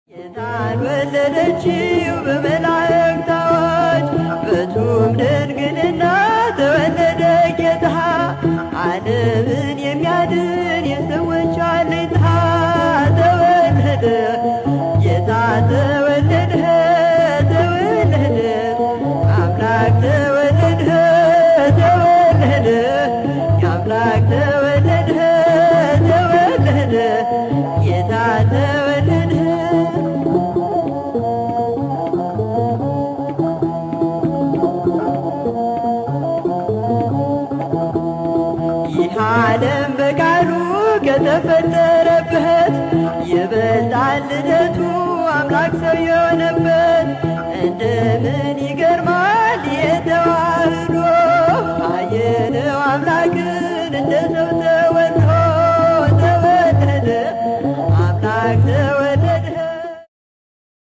ጌታን ወለደችው በመላእክት አዋጅ በቱም ድንግልና ተወለደ ጌታ ዓለምን የሚያድን የሰዎች አለኝታ ተወለደ ጌታ ተወለደ ተወለደ አምላክ ተወለደ ተወለደ አምላክ ተወለደ ተወለደ ጌታ ተወለደ ይህ ዓለም በቃሉ ከተፈጠረበት ይበልጣል ልደቱ አምላክ ሰው የሆነበት እንደምን